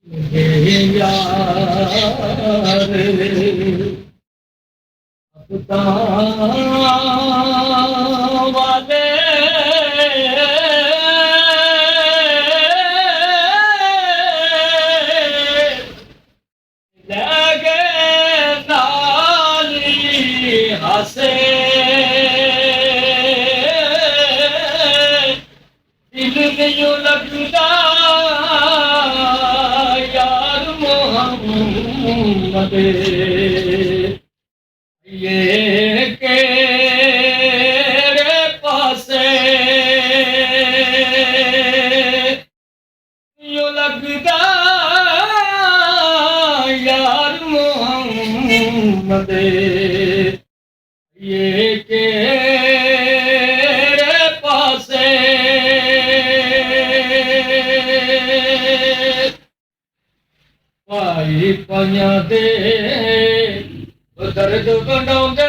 ये यार अपना वाले लगे नाली हंसे दिल में यूं लगता यार मोहम्मद ये केरे पासे यूं लगता यार मोहम्मद ये केरे पासे भाई पाइया दे दर्द बनाउंदे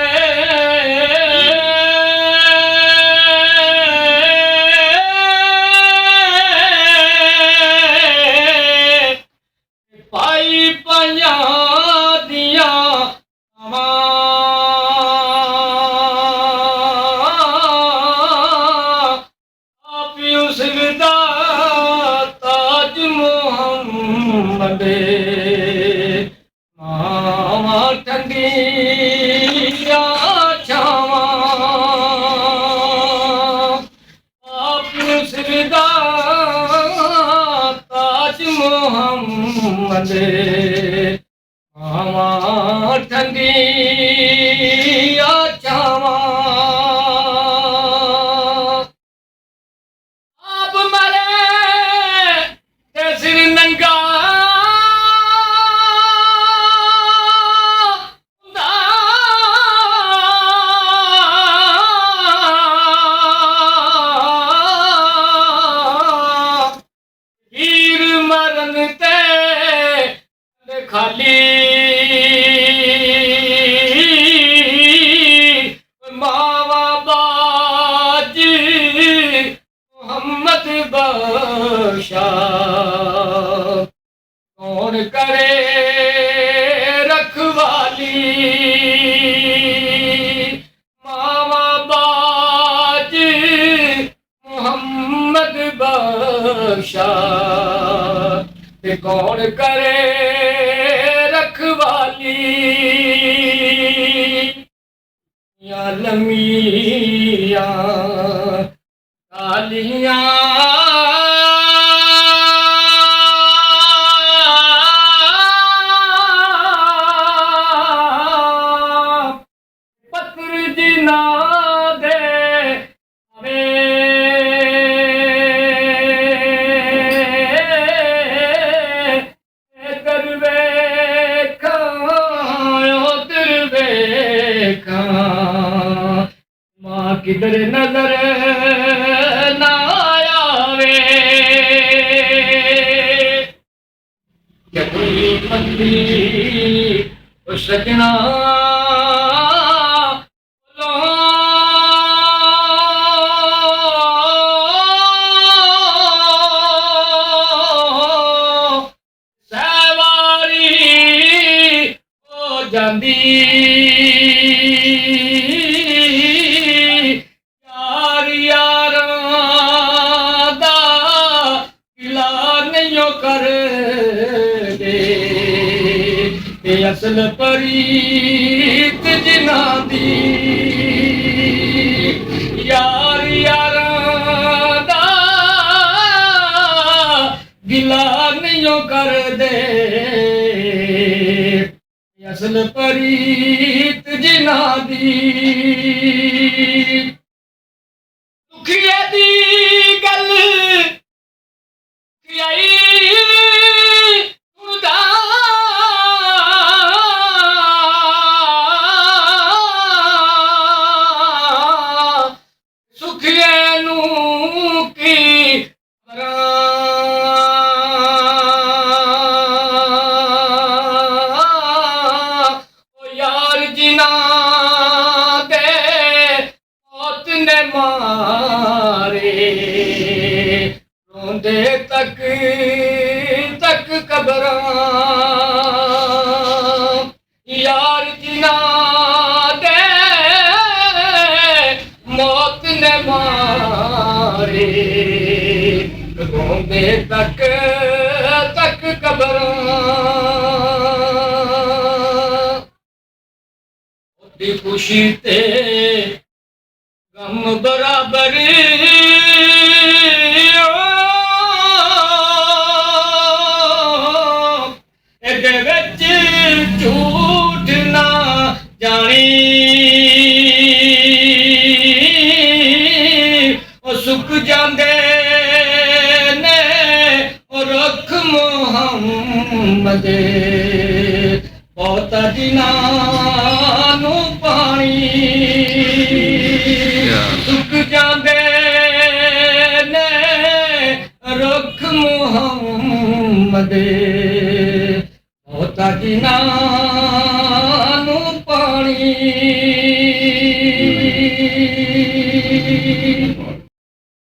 भाई पाइया दिया आप उसदा ताज मोहम्मद मावा ठंडिया छावा आप उसदा ताज मोहम्मद मावा ठंडिया छावा आप मरे ते सिर नंगा हीर मरन ते खाली मावा बाज मोहम्मद बख्शा कौन करे रखवाली मावा बाज मोहम्मद बख्शा ते कौन करे रखवाली या लमिया कालियां पत्र जिना दे मां किधर नजर ना आवे जगी मंदी सजना सवारी हो जांदी कर दे असल परीत जिना दी यार यारां दा गिला नहीं कर दे असल परीत जिना दी दुखिया दी गल मारे रोंदे तक ਕਬਰਾਂ ਯਾਰ ਜਿਨ੍ਹਾਂ ਦੇ ਮੌਤ ਨੇ ਮਾਰੇ ਰੋਂਦੇ ਤੱਕ ਤੱਕ ਕਬਰਾਂ ਦੀ ਖੁਸ਼ੀ ਤੇ ਗਮ ਬਰਾਬਰ ਇਹਦੇ ਵਿੱਚ ਝੂਠ ਨਾ ਜਾਣੀ ਉਹ ਸੁੱਕ ਜਾਂਦੇ ਨੇ ਉਹ ਰੁੱਖ ਮੁਹੰਮਦ ਬਹੁਤਾ ਜਿਨ੍ਹਾਂ ਨੂੰ ਪਾਣੀ ਸੁੱਕ ਜਾਂਦੇ ਨੇ ਰੁੱਖ ਮੁਹੰਮਦ ਬਹੁਤਾ ਜਿਨ੍ਹਾਂ ਨੂੰ ਪਾਣੀ